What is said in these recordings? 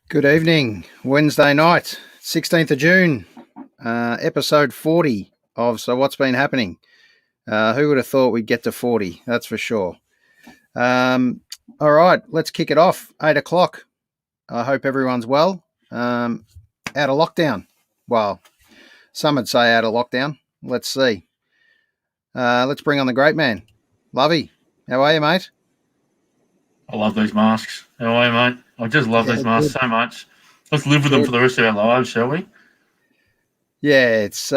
Good evening. Wednesday night, 16th of June, episode 40 of So What's Been Happening. Who would have thought we'd get to 40? That's for sure. All right, let's kick it off. 8 o'clock. I hope everyone's well. Out of lockdown. Well, some would say out of lockdown. Let's see. Let's bring on the great man. Lovey, how are you, mate? I love these masks. How are you, mate? I just love these masks so much. Let's live with them for the rest of our lives, shall we? Yeah, it's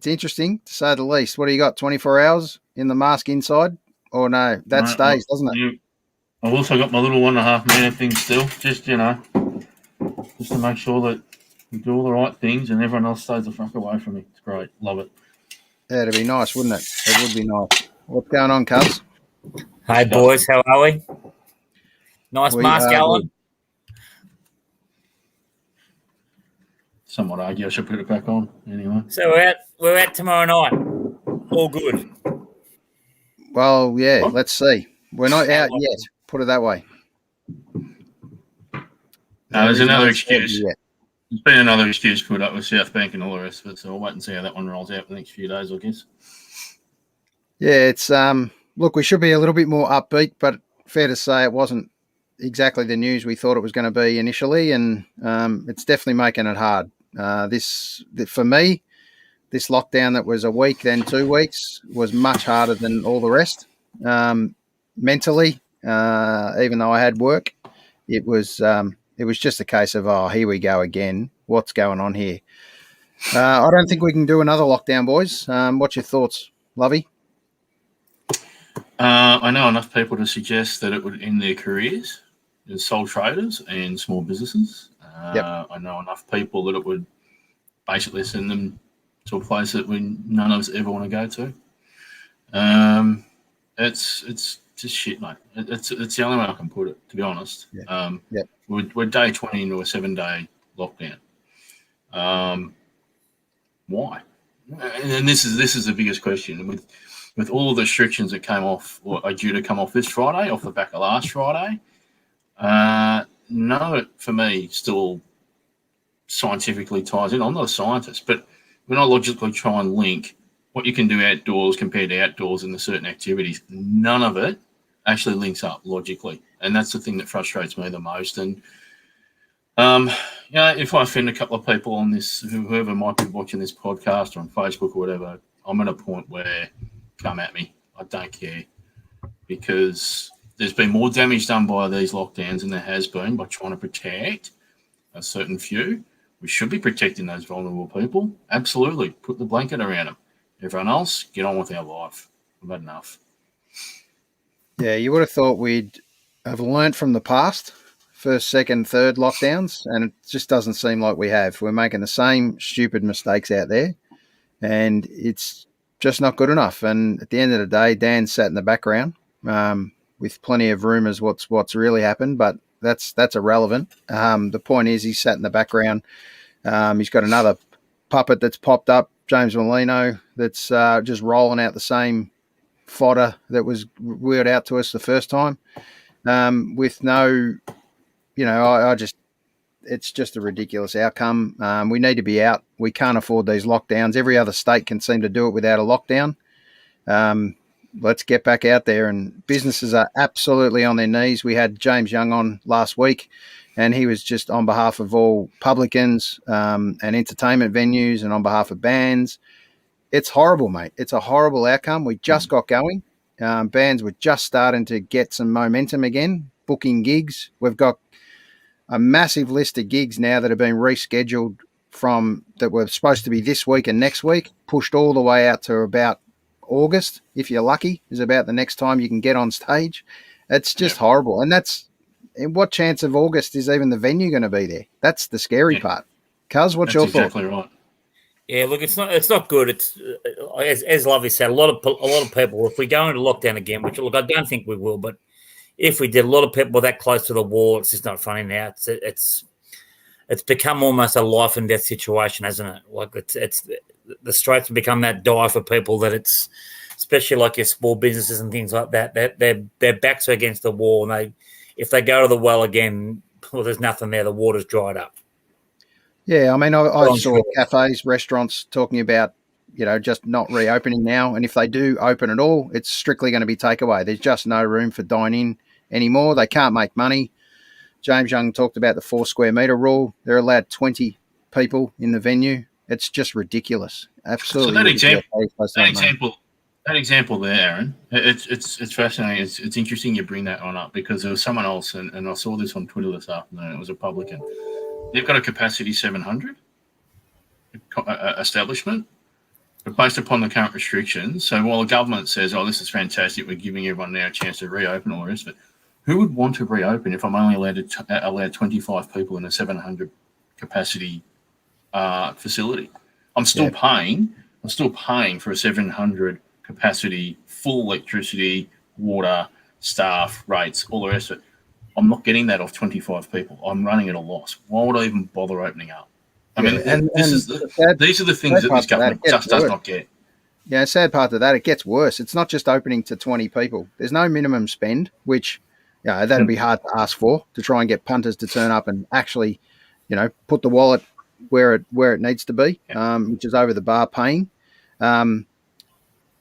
interesting to say the least. What do you got? 24 hours in the mask inside? Or no, that stays, doesn't it? Yeah. I've also got my little 1.5 metre thing still, just to make sure that we do all the right things and everyone else stays the fuck away from me. It's great. Love it. Yeah, it'd be nice, wouldn't it? It would be nice. What's going on, cuz? Hey, boys, how are we? Nice mask, Alan. Some would argue I should put it back on anyway. So we're out tomorrow night. All good. Well, yeah, let's see. We're not out yet, put it that way. No, there's another excuse. There's been another excuse put up with South Bank and all the rest of it, so we'll wait and see how that one rolls out the next few days, I guess. Yeah, it's look, we should be a little bit more upbeat, but fair to say it wasn't exactly the news we thought it was going to be initially, and it's definitely making it hard. For me, this lockdown that was a week, then 2 weeks, was much harder than all the rest. Mentally, even though I had work, it was just a case of, oh, here we go again. What's going on here? I don't think we can do another lockdown, boys. What's your thoughts, Lovey? I know enough people to suggest that it would end their careers as sole traders and small businesses. I know enough people that it would basically send them to a place that none of us ever want to go to. It's just shit, mate. It's the only way I can put it, to be honest. We're day 20 into a 7-day lockdown. Why? And this is the biggest question. With all the restrictions that came off or are due to come off this Friday, off the back of last Friday, none of it for me still scientifically ties in. I'm not a scientist, but when I logically try and link what you can do outdoors compared to outdoors in the certain activities, none of it actually links up logically. And that's the thing that frustrates me the most. And, if I offend a couple of people on this, whoever might be watching this podcast or on Facebook or whatever, I'm at a point where come at me. I don't care, because there's been more damage done by these lockdowns than there has been by trying to protect a certain few. We should be protecting those vulnerable people. Absolutely. Put the blanket around them. Everyone else, get on with our life. We've had enough. Yeah, you would have thought we'd have learnt from the past, first, second, third lockdowns, and it just doesn't seem like we have. We're making the same stupid mistakes out there, and it's just not good enough. And at the end of the day, Dan sat in the background with plenty of rumours what's really happened, but that's irrelevant. The point is, he sat in the background. He's got another puppet that's popped up, James Molino, that's just rolling out the same fodder that was wheeled out to us the first time, with no, it's just a ridiculous outcome. We need to be out. We can't afford these lockdowns. Every other state can seem to do it without a lockdown. Let's get back out there, and businesses are absolutely on their knees. We had James Young on last week, and he was just on behalf of all publicans and entertainment venues and on behalf of bands. It's horrible, mate. It's a horrible outcome. We just got going. Bands were just starting to get some momentum again, booking gigs. We've got a massive list of gigs now that have been rescheduled from that were supposed to be this week and next week, pushed all the way out to about August, if you're lucky, is about the next time you can get on stage. It's just horrible. And what chance of August is even the venue going to be there? That's the scary part. Cuz, what's your thought? Exactly right. Yeah, look, it's not good. It's as Lovey said, a lot of people. If we go into lockdown again, which look, I don't think we will, but if we did, a lot of people that close to the wall, it's just not funny now. It's become almost a life and death situation, hasn't it? Like it's the straits have become that dire for people that it's, especially like your small businesses and things like that. Their backs are against the wall, and if they go to the well again, well, there's nothing there. The water's dried up. Yeah, I mean, I saw cafes, restaurants talking about, just not reopening now. And if they do open at all, it's strictly going to be takeaway. There's just no room for dine-in anymore. They can't make money. James Young talked about the 4 square metre rule. They're allowed 20 people in the venue. It's just ridiculous. Absolutely. So that example there, Aaron, it's fascinating. It's interesting you bring that one up, because there was someone else, and I saw this on Twitter this afternoon. It was a publican. They've got a capacity 700 establishment, but based upon the current restrictions. So while the government says, "Oh, this is fantastic, we're giving everyone now a chance to reopen," all the rest of it, who would want to reopen if I'm only allowed 25 people in a 700 capacity facility? I'm still paying for a 700 capacity, full electricity, water, staff, rates, all the rest of it. I'm not getting that off 25 people. I'm running at a loss. Why would I even bother opening up? I mean, these are the things that this government just does not get. Yeah, sad part of that, it gets worse. It's not just opening to 20 people. There's no minimum spend, which that'd be hard to ask for, to try and get punters to turn up and actually, put the wallet where it needs to be, which is over the bar paying. And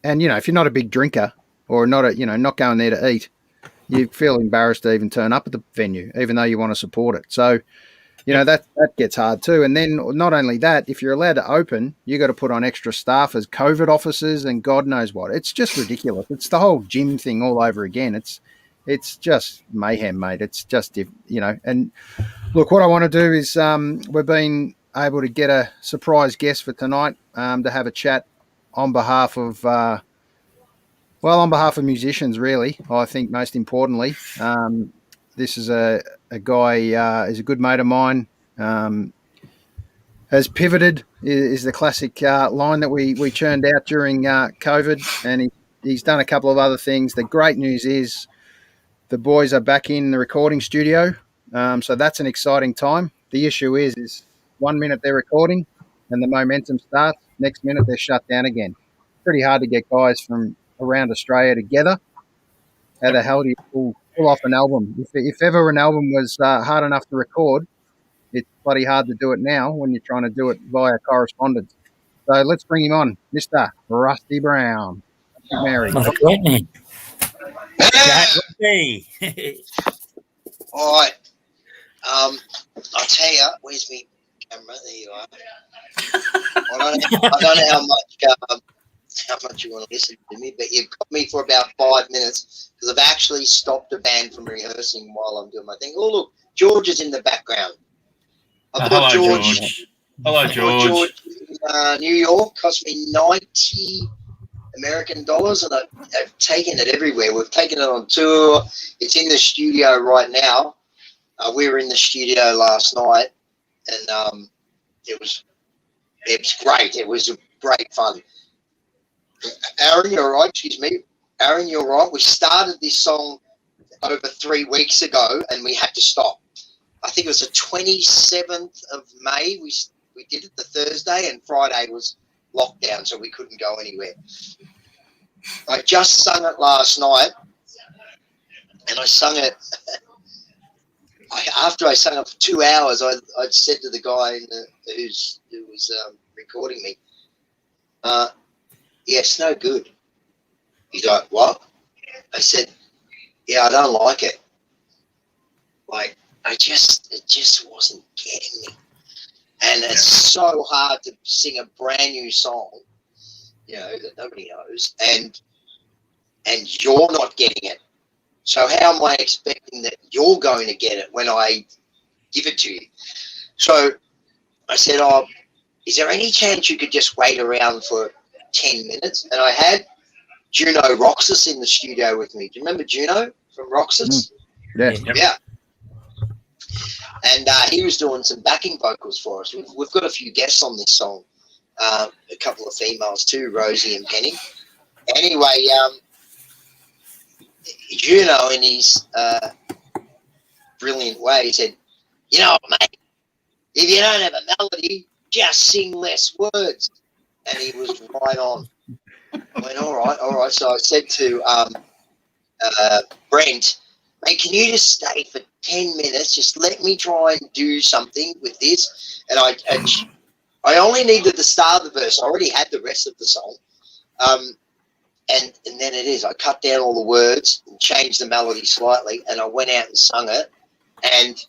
if you're not a big drinker or not going there to eat, you feel embarrassed to even turn up at the venue, even though you want to support it. So, that gets hard too. And then not only that, if you're allowed to open, you got to put on extra staff as COVID officers and God knows what. It's just ridiculous. It's the whole gym thing all over again. It's just mayhem, mate. It's just, and look, what I want to do is we've been able to get a surprise guest for tonight to have a chat on behalf of musicians, really. I think most importantly, this is a guy, is a good mate of mine, has pivoted, is the classic line that we churned out during COVID, and he's done a couple of other things. The great news is the boys are back in the recording studio, so that's an exciting time. The issue is 1 minute they're recording and the momentum starts, next minute they're shut down again. Pretty hard to get guys from around Australia together. How the hell do you pull off an album? If ever an album was hard enough to record, it's bloody hard to do it now when you're trying to do it via correspondence. So let's bring him on, Mr. Rusty Brown. Mary. Oh, great name. All right. I'll tell you, where's my camera? There you are. I don't know how much you want to listen to me, but you've got me for about 5 minutes because I've actually stopped the band from rehearsing while I'm doing my thing. Oh, look, George is in the background. I've got George. Hello, George. In New York, cost me 90 American dollars, and I've taken it everywhere. We've taken it on tour. It's in the studio right now. We were in the studio last night, and it was great. It was great fun. Aaron, you're right. Excuse me. Aaron, you're right. We started this song over 3 weeks ago, and we had to stop. I think it was the 27th of May. We did it the Thursday, and Friday was lockdown, so we couldn't go anywhere. I just sung it last night, and I sung it. After I sung it for 2 hours, I'd said to the guy who was recording me, "Yeah, it's no good." He's like, "What?" I said, "Yeah, I don't like it. Like, it just wasn't getting me. And it's so hard to sing a brand new song, that nobody knows, and you're not getting it. So how am I expecting that you're going to get it when I give it to you?" So I said, "Oh, is there any chance you could just wait around for 10 minutes? And I had Juno Roxas in the studio with me. Do you remember Juno from Roxas? Yeah. And he was doing some backing vocals for us. We've got a few guests on this song, a couple of females too, Rosie and Penny. Anyway, Juno, in his brilliant way, he said, "Mate, if you don't have a melody, just sing less words." And he was right on. I went, all right. So I said to Brent, "Mate, can you just stay for 10 minutes. Just let me try and do something with this. And I only needed the start of the verse. I already had the rest of the song. And then it is. I cut down all the words and changed the melody slightly, and I went out and sung it. And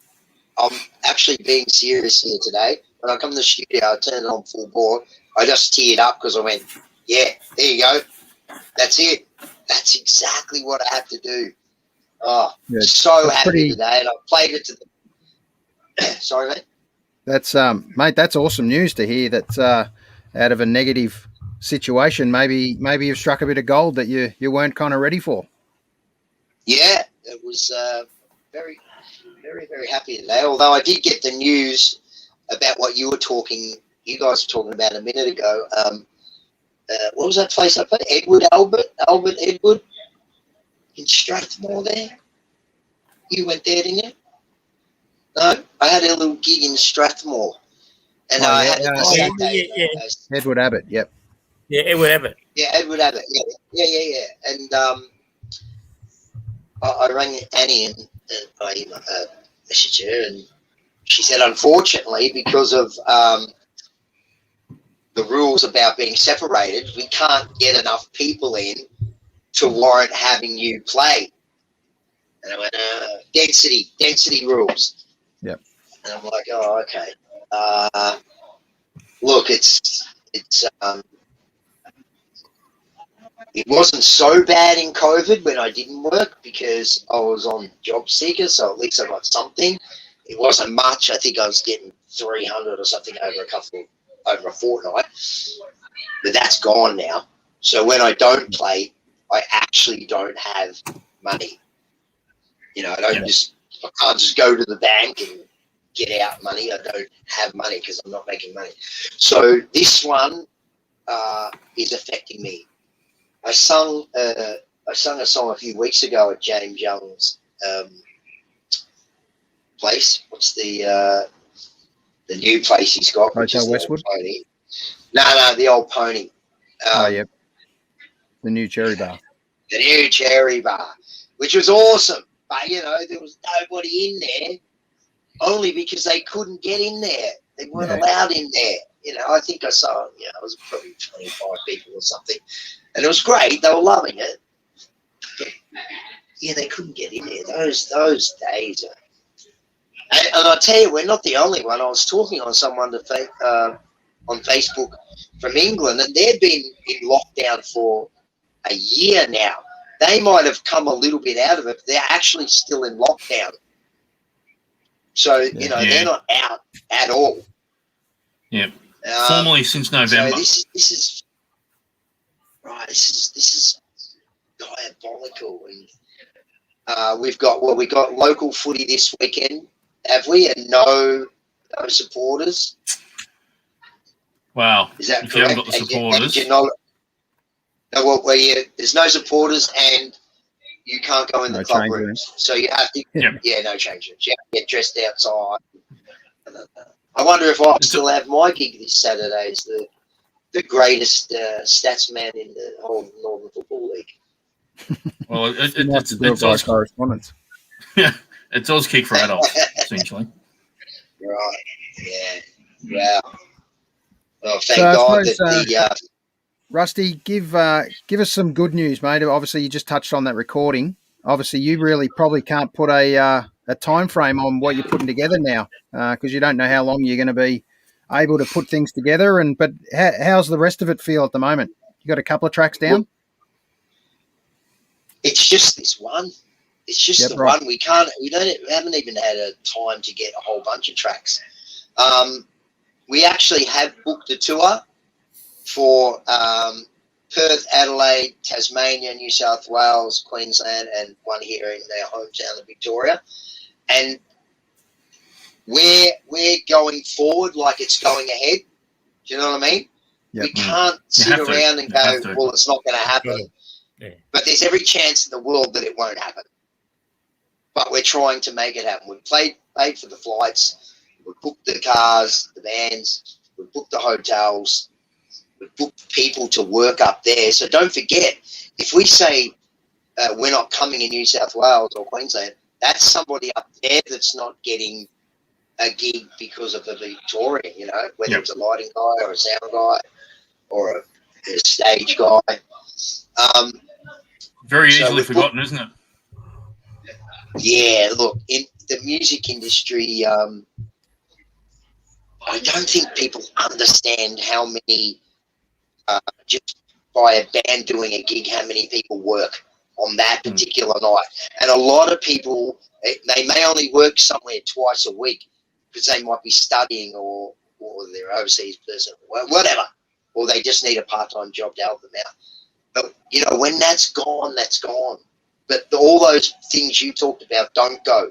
I'm actually being serious here today. When I come to the studio, I turned it on full bore. I just teared up because I went, yeah, there you go. That's it. That's exactly what I have to do. Oh, Yeah, so happy today. And I played it to the... Sorry, mate. That's mate, that's awesome news to hear that out of a negative situation, maybe you've struck a bit of gold that you weren't kind of ready for. Yeah, it was very, very, very happy today. Although I did get the news about what you guys were talking about a minute ago. What was that place I played? Albert Edward in Strathmore there. You went there, didn't you? No, I had a little gig in Strathmore, and I had it this Saturday. Edward Abbott, yep. Yeah, Edward Abbott. Yeah, Edward Abbott. Yeah. And I rang Annie and I messaged her, and she said, unfortunately, because of the rules about being separated, we can't get enough people in to warrant having you play. And I went, density rules. Yep. And I'm like, oh, okay. Look, it wasn't so bad in COVID when I didn't work because I was on job seeker, so at least I got something. It wasn't much. I think I was getting 300 or something over a fortnight, but that's gone now. So when I don't play, I actually don't have money. You know, I can't just go to the bank and get out money. I don't have money because I'm not making money. So this one is affecting me. I sung a song a few weeks ago at James Young's place. What's the new place he's got? Hotel Westwood? No, the old Pony. Yep. The new Cherry Bar. The new Cherry Bar, which was awesome. But, you know, there was nobody in there only because they couldn't get in there. They weren't allowed in there. You know, I think I saw, it was probably 25 people or something. And it was great. They were loving it. But, yeah, they couldn't get in there. Those days. And I'll tell you, we're not the only one. I was talking on someone on Facebook from England, and they've been in lockdown for a year now. They might have come a little bit out of it, but they're actually still in lockdown. So, they're not out at all. Yeah. Formally since November. So this is right. This is diabolical. And we got local footy this weekend, have we? And no supporters. Wow. Is that if correct? You haven't got the supporters. There's no supporters, and you can't go in the club rooms. So you have to. Yeah, no change rooms. You have to get dressed outside. I wonder if I still have my gig this Saturday as the greatest stats man in the whole Northern Football League. Well, it's Oz correspondence. Yeah, it's Oz kick for adults, essentially. Right. Yeah. Wow. Well, thank God that Rusty, give us some good news, mate. Obviously, you just touched on that recording. Obviously, you really probably can't put a time frame on what you're putting together now because you don't know how long you're going to be able to put things together. But how's the rest of it feel at the moment? You got a couple of tracks down? It's just this one. It's just one. We haven't even had a time to get a whole bunch of tracks. We actually have booked a tour for Perth, Adelaide, Tasmania, New South Wales, Queensland, and one here in our hometown of Victoria. And we're going forward like it's going ahead. Do you know what I mean? Yep. We can't sit around and go, well, it's not going to happen. Yeah. But there's every chance in the world that it won't happen. But we're trying to make it happen. We've paid for the flights. We've booked the cars, the vans. We've booked the hotels. We've booked people to work up there. So don't forget, if we say we're not coming in New South Wales or Queensland, that's somebody up there that's not getting a gig because of a Victorian, you know, whether it's a lighting guy or a sound guy or a stage guy. Very easily forgotten, isn't it? Yeah, look, in the music industry, I don't think people understand how many, just by a band doing a gig, how many people work on that particular night. And a lot of people, they may only work somewhere twice a week because they might be studying or they're overseas person, whatever, or they just need a part-time job to help them out. But, you know, when that's gone, that's gone. But all those things you talked about don't go.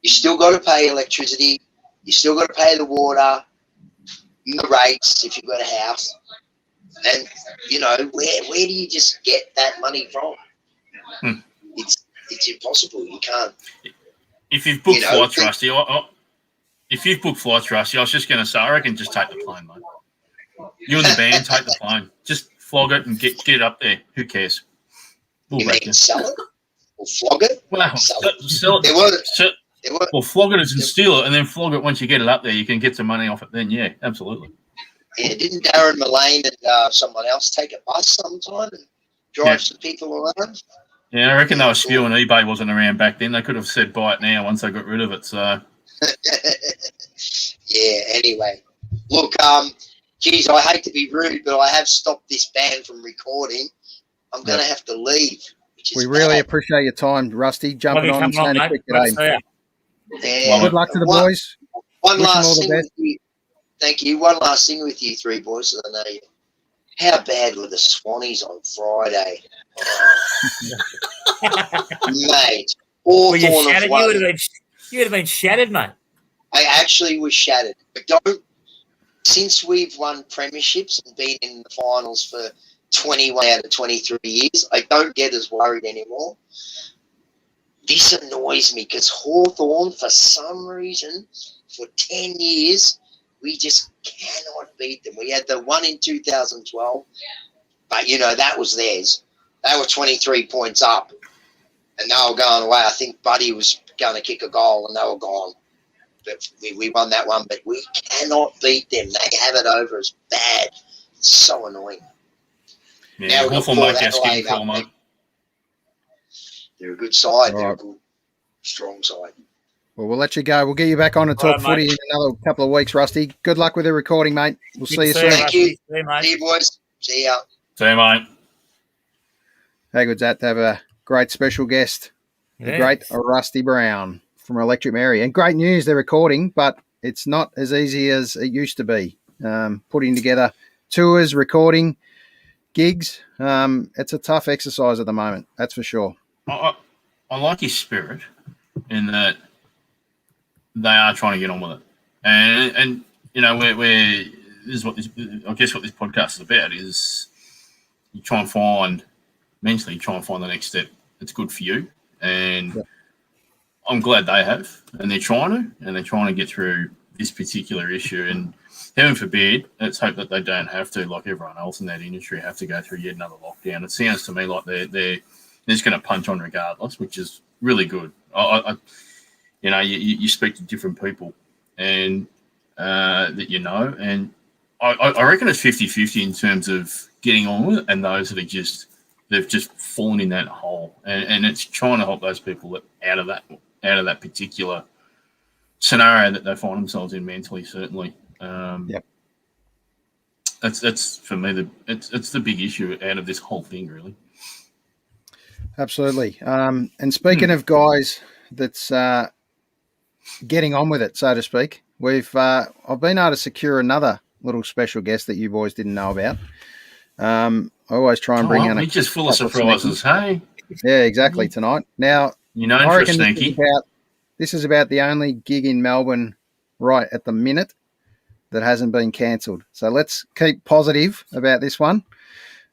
You still got to pay electricity. You still got to pay the water, the rates if you've got a house. And, you know, where do you just get that money from? It's impossible. You can't. If you've booked flights, Rusty, if you've booked flights, Rusty, I was just going to say, I reckon just take the plane, mate. You and the band take the plane. Just flog it and get it up there. Who cares? You mean sell it or flog it? Well, sell it. Well, flog it and steal it, and then flog it once you get it up there. You can get some money off it then. Yeah, absolutely. Yeah, didn't Darren Mullane and someone else take a bus sometime and drive some people around? Yeah, I reckon they were spewing eBay wasn't around back then. They could have said buy it now once they got rid of it. So. Yeah, anyway. Look, geez, I hate to be rude, but I have stopped this band from recording. I'm going to have to leave. We really appreciate your time, Rusty, jumping on and saying a quick today. Yeah. Good luck to the boys. One last thing with you. Thank you. One last thing with you three boys, so I know you. How bad were the Swannies on Friday? Mate. Well, you shattered. You would have been shattered, mate. I actually was shattered. But since we've won premierships and been in the finals for 21 out of 23 years, I don't get as worried anymore. This annoys me because Hawthorn, for some reason, for 10 years, we just cannot beat them. We had the one in 2012, but, you know, that was theirs. They were 23 points up, and they were going away. I think Buddy was going to kick a goal, and they were gone. But we won that one, but we cannot beat them. They have it over as bad. It's so annoying. Yeah, now Hawthorn make our skin crawl, mate. They're a good side. They're a good, strong side. Well, we'll let you go. We'll get you back on to talk footy in another couple of weeks, Rusty. Good luck with the recording, mate. We'll see you soon. Thank you. See you, boys. See ya. See you, mate. How good's that to have a great special guest, the great Rusty Brown from Electric Mary. And great news, they're recording, but it's not as easy as it used to be. Putting together tours, recording, gigs. It's a tough exercise at the moment, that's for sure. I like his spirit in that they are trying to get on with it, and you know where this is what this podcast is about is you try and find the next step that's good for you, and I'm glad they have, and they're trying to get through this particular issue, and heaven forbid, let's hope that they don't have to, like everyone else in that industry, have to go through yet another lockdown. It sounds to me like they're just going to punch on regardless, which is really good. You know, you speak to different people and that you know, and I reckon it's 50-50 in terms of getting on with it and those that are they've just fallen in that hole, and it's trying to help those people out of that particular scenario that they find themselves in mentally. Certainly, that's for me it's the big issue out of this whole thing, really. Absolutely. And speaking of guys that's getting on with it, so to speak, I've been able to secure another little special guest that you boys didn't know about. I always try and bring in a just full of surprises, hey? Yeah, exactly, tonight. Now, you know, for a sneaky. This is about the only gig in Melbourne right at the minute that hasn't been cancelled. So let's keep positive about this one.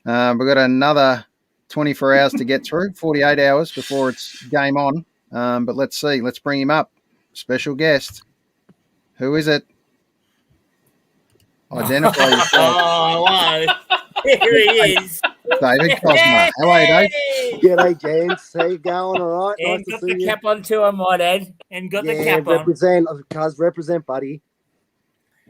We've got another 24 hours to get through, 48 hours before it's game on. But let's see. Let's bring him up. Special guest. Who is it? Identify yourself. Oh, hello. Here he is. David Cosma. How are you, Dave? G'day, gents. How you going? All right. And Nice to got see the you. cap on too, I might add. And got the cap on. Represent, buddy.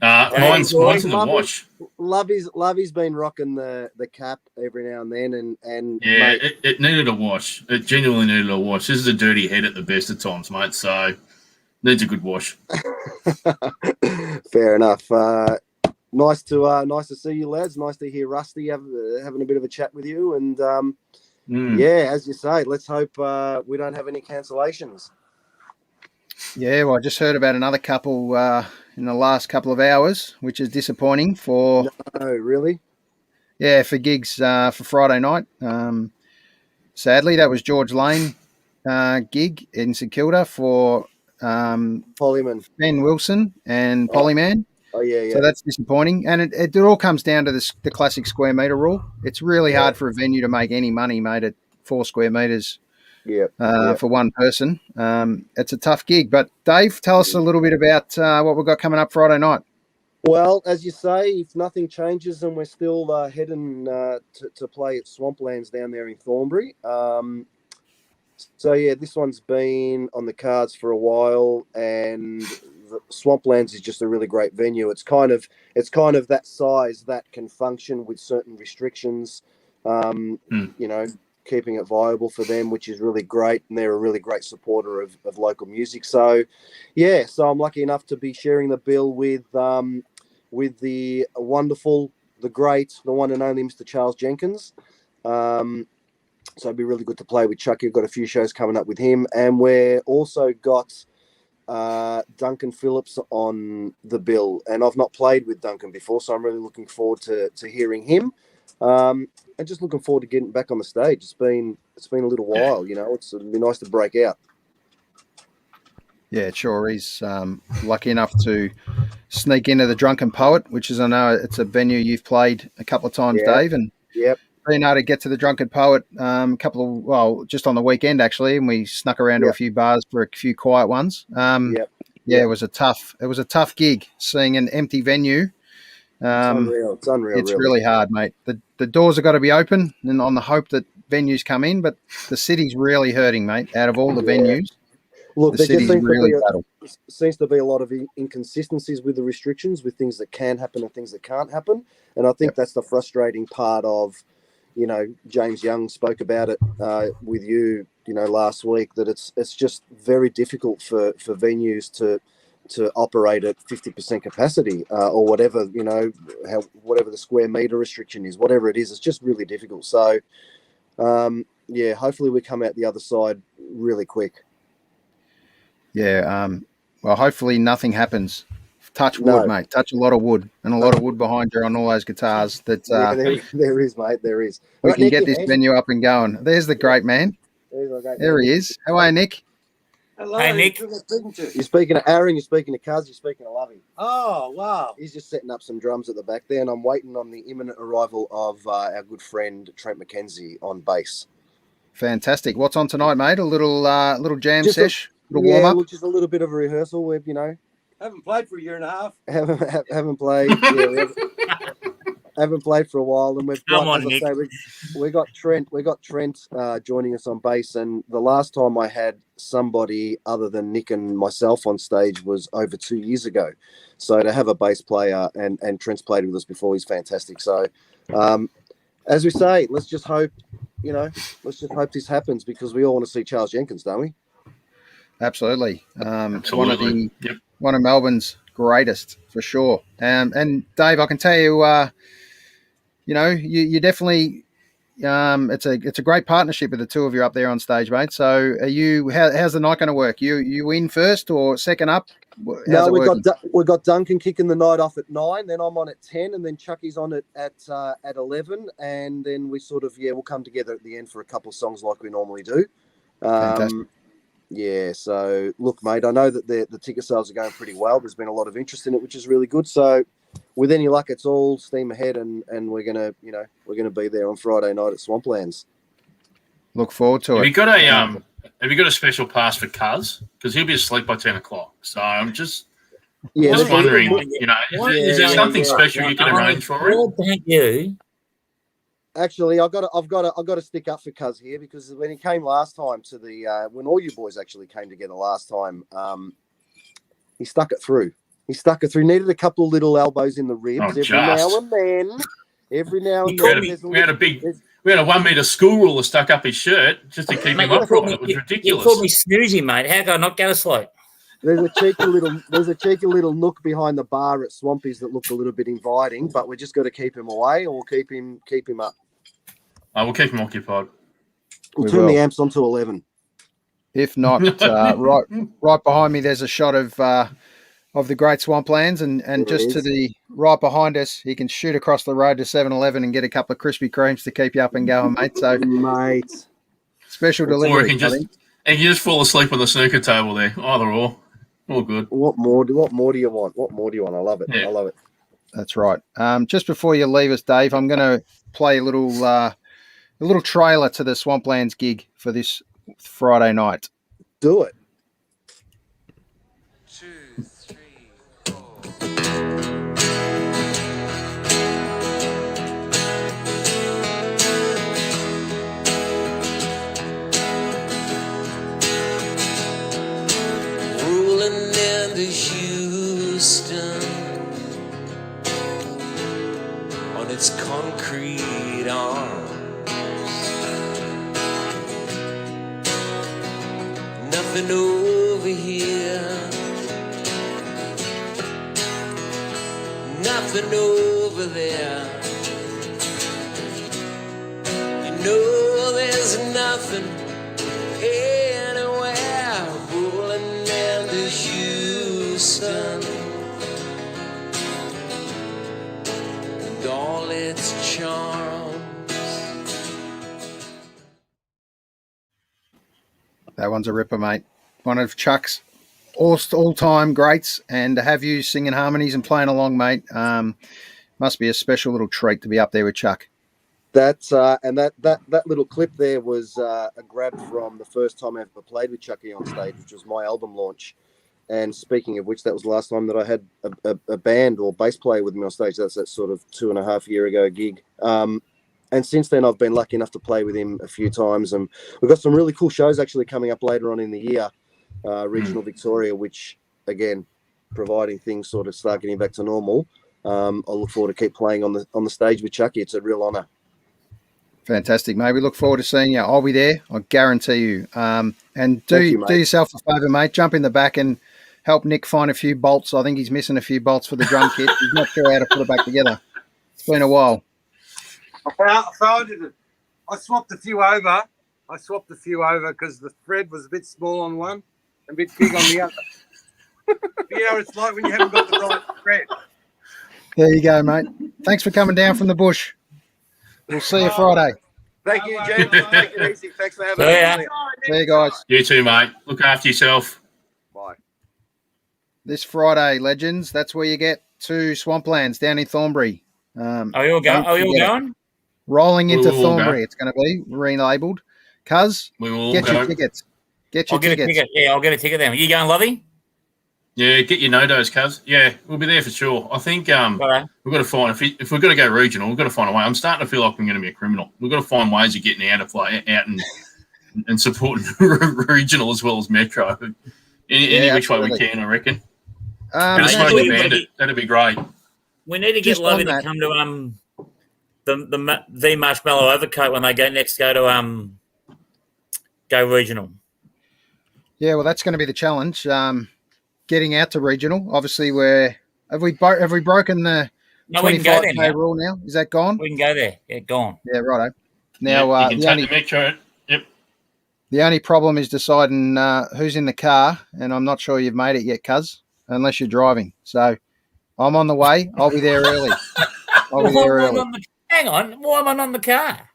Mine's in the wash. Lovey's been rocking the cap every now and then, and Yeah, mate, it needed a wash. It genuinely needed a wash. This is a dirty head at the best of times, mate. So needs a good wash. fair enough. Nice to see you, lads. Nice to hear Rusty having a bit of a chat with you. And yeah, as you say, let's hope we don't have any cancellations. Yeah, well, I just heard about another couple in the last couple of hours, which is disappointing for. No, really? Yeah, for gigs for Friday night. Sadly, that was George Lane gig in St Kilda for Polyman, Ben Wilson and Polyman. Oh yeah. So that's disappointing, and it all comes down to the classic square metre rule. It's really hard for a venue to make any money, mate, at 4 square metres. For one person. It's a tough gig. But Dave, tell us a little bit about what we've got coming up Friday night. Well, as you say, if nothing changes and we're still heading to play at Swamplands down there in Thornbury. So yeah, this one's been on the cards for a while, and Swamplands is just a really great venue. It's kind of that size that can function with certain restrictions. You know, keeping it viable for them, which is really great, and they're a really great supporter of local music. So yeah, so I'm lucky enough to be sharing the bill with the wonderful, the great, the one and only Mr. Charles Jenkins. So it'd be really good to play with Chucky. We've got a few shows coming up with him, and we're also got Duncan Phillips on the bill, and I've not played with Duncan before, so I'm really looking forward to hearing him. And just looking forward to getting back on the stage. It's been a little while, you know. It'd be nice to break out. Yeah, sure. He's lucky enough to sneak into the Drunken Poet, which is, I know it's a venue you've played a couple of times, Dave, and being able to get to the Drunken Poet just on the weekend actually, and we snuck around to a few bars for a few quiet ones. It was a tough gig, seeing an empty venue. It's unreal. It's really hard, mate. The doors have got to be open, and on the hope that venues come in, but the city's really hurting, mate. Out of all the venues, look, the city's really battled. Seems to be a lot of inconsistencies with the restrictions, with things that can happen and things that can't happen, and I think that's the frustrating part of, you know, James Young spoke about it with you, you know, last week, that it's just very difficult for venues to operate at 50% capacity or whatever, you know, whatever the square meter restriction is, whatever it is, it's just really difficult. So, hopefully we come out the other side really quick. Yeah, well, hopefully nothing happens. Touch wood, mate. Touch a lot of wood, and a lot of wood behind you on all those guitars. That there is, mate. There is. We can get this venue up and going. There's the great man. There he is. How are you, Nick? Hello. Hey, Nick. You're speaking to Aaron, you're speaking to Cuz, you're speaking to Lovey. Oh, wow. He's just setting up some drums at the back there, and I'm waiting on the imminent arrival of our good friend Trent McKenzie on bass. Fantastic. What's on tonight, mate? A little jam sesh, little warm up. Just a little bit of a rehearsal. We've, you know, Haven't played for a year and a half. haven't played. Haven't played for a while, and we've got, we got Trent. We got Trent joining us on bass, and the last time I had somebody other than Nick and myself on stage was over 2 years ago. So to have a bass player, and Trent's played with us before, he's fantastic. So, as we say, let's just hope this happens, because we all want to see Charles Jenkins, don't we? Absolutely. One of Melbourne's greatest, for sure. And Dave, I can tell you, you definitely. It's a great partnership with the two of you up there on stage, mate. So, how's the night going to work? You in first or second up? No, we got Duncan kicking the night off at 9. Then I'm on at 10, and then Chucky's on at 11, and then we sort of we'll come together at the end for a couple of songs like we normally do. Fantastic. Yeah, so look, mate, I know that the ticket sales are going pretty well. There's been a lot of interest in it, which is really good. So, with any luck, it's all steam ahead, and we're gonna be there on Friday night at Swamplands. Look forward to it. Have you got a special pass for Cuz? Because he'll be asleep by 10 o'clock. So I'm just wondering, is there something special you can arrange for him? Well, thank you. Actually, I've got to stick up for Cuz here, because when he came last time to the when all you boys actually came together last time, he stuck it through. Needed a couple of little elbows in the ribs now and then. Every now and then. We had a 1 meter school ruler stuck up his shirt just to keep him upright. It was ridiculous. You called me snoozy, mate. How can I not go to sleep? There's a cheeky little nook behind the bar at Swampy's that looked a little bit inviting, but we just got to keep him away, or we'll keep him up. We'll keep him occupied. We'll turn the amps on to 11. If not, right behind me, there's a shot of the Great Swamplands, and just to the right behind us, he can shoot across the road to 7-Eleven and get a couple of Krispy Kremes to keep you up and going, mate. So, special delivery. Or he can just fall asleep on the snooker table there. Either or, all good. What more do you want? I love it. Yeah. I love it. That's right. Just before you leave us, Dave, I'm going to play a little trailer to the Swamplands gig for this Friday night. Do it. 2, 3, 4. Rolling into Houston on its concrete arms. Nothing over here, nothing over there. You know there's nothing anywhere. Rolling into Houston and all its charms. That one's a ripper, mate. One of Chuck's all-time greats, and to have you singing harmonies and playing along, mate, must be a special little treat to be up there with Chuck. That's and that little clip there was a grab from the first time I ever played with Chucky on stage, which was my album launch. And speaking of which, that was the last time that I had a band or bass player with me on stage. That's that sort of 2.5 year ago gig. And since then, I've been lucky enough to play with him a few times. And we've got some really cool shows actually coming up later on in the year, regional Victoria, which, again, providing things sort of start getting back to normal, I look forward to keep playing on the stage with Chucky. It's a real honour. Fantastic, mate. We look forward to seeing you. I'll be there, I guarantee you. And do yourself a favour, mate. Jump in the back and help Nick find a few bolts. I think he's missing a few bolts for the drum kit. He's not sure how to put it back together. It's been a while. I found it. I swapped a few over because the thread was a bit small on one and a bit big on the other. You know, it's like when you haven't got the right thread. There you go, mate. Thanks for coming down from the bush. We'll see you Friday. Thank you, James. Take it easy. Thanks for having me. See you guys. You too, mate. Look after yourself. Bye. This Friday, legends, that's where you get to Swamplands down in Thornbury. Are you all going? Rolling into Thornbury, it's going to be relabeled. Cuz, get your tickets. I'll get a ticket. Yeah, I'll get a ticket then. Are you going, Lovey? Yeah, get your no-dos, Cuz. Yeah, we'll be there for sure. I think we've got to find, if we're going to go regional, we've got to find a way. I'm starting to feel like I'm going to be a criminal. We've got to find ways of getting out and supporting regional as well as metro. Any which way we can, I reckon. That'd be great. We need to get Lovey to come to the Marshmallow Overcoat when they go to go regional. Yeah, well, that's going to be the challenge. Getting out to regional. Obviously, have we broken the 25K rule now? Is that gone? We can go there. Yeah, gone. Yeah, righto. Now, the only problem is deciding who's in the car, and I'm not sure you've made it yet, Cuz, unless you're driving. So I'm on the way. I'll be there early. Hang on. Why am I not on the car?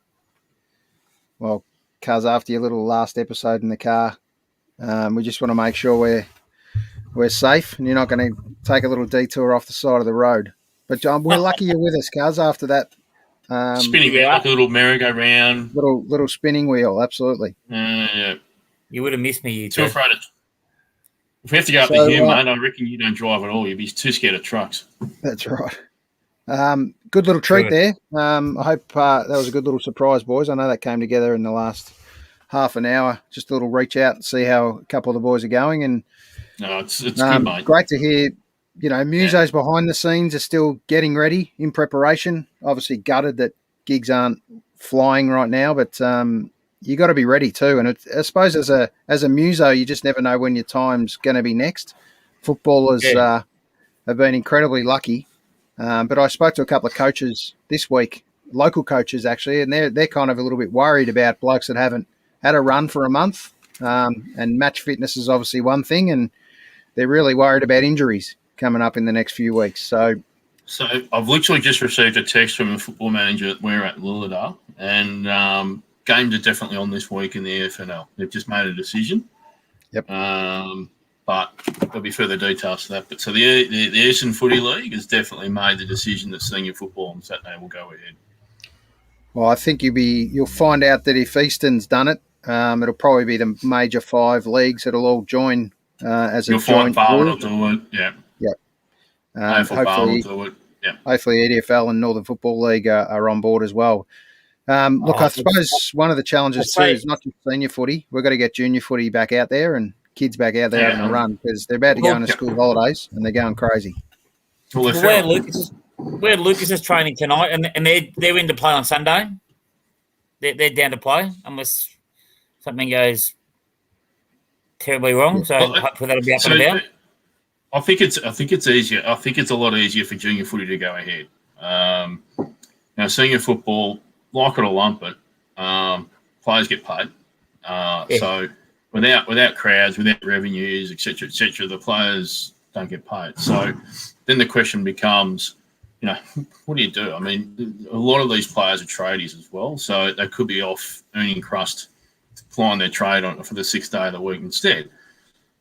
Well, Cuz, after your little last episode in the car, we just want to make sure we're safe and you're not going to take a little detour off the side of the road. But we're lucky you're with us, Cuz, after that. Spinning out like a little merry-go-round. Little spinning wheel, absolutely. Yeah. You would have missed me, you too. Afraid of. If we have to go up to here, mate, I reckon you don't drive at all. You'd be too scared of trucks. That's right. Good little treat Good. there. I hope that was a good little surprise, boys. I know that came together in the last half an hour. Just a little reach out and see how a couple of the boys are going. And No, it's good, mate. great to hear, musos behind the scenes are still getting ready in preparation. Obviously gutted that gigs aren't flying right now, but you got to be ready too. And I suppose as a muso, you just never know when your time's going to be next. Footballers have been incredibly lucky. But I spoke to a couple of coaches this week, local coaches actually, and they're kind of a little bit worried about blokes that haven't had a run for a month. And match fitness is obviously one thing, and they're really worried about injuries coming up in the next few weeks. So I've literally just received a text from a football manager that we're at Lillardale, and games are definitely on this week in the EFNL. They've just made a decision. Yep. But there'll be further details to that. But so the Eastern Footy League has definitely made the decision that senior football on Saturday will go ahead. Well, I think you'll find out that if Eastern's done it, it'll probably be the major 5 leagues that'll all join as You'll a joint. find Parliament will do it. Yeah. Yep. Hopefully, do it. Yeah. Hopefully EDFL and Northern Football League are on board as well. Look, I suppose one of the challenges too is not just senior footy. We've got to get junior footy back out there and kids back out there having a run because they're about to go into school holidays and they're going crazy. Well, Where Lucas is training tonight, and they're in to play on Sunday. They're down to play unless something goes terribly wrong. So hopefully that'll be up and about. I think it's easier. I think it's a lot easier for junior footy to go ahead. Now, senior football, like it or lump it, players get paid. So without crowds, without revenues, etc., the players don't get paid. So then the question becomes, what do you do? I mean, a lot of these players are tradies as well, so they could be off earning crust, applying their trade on for the 6th day of the week instead.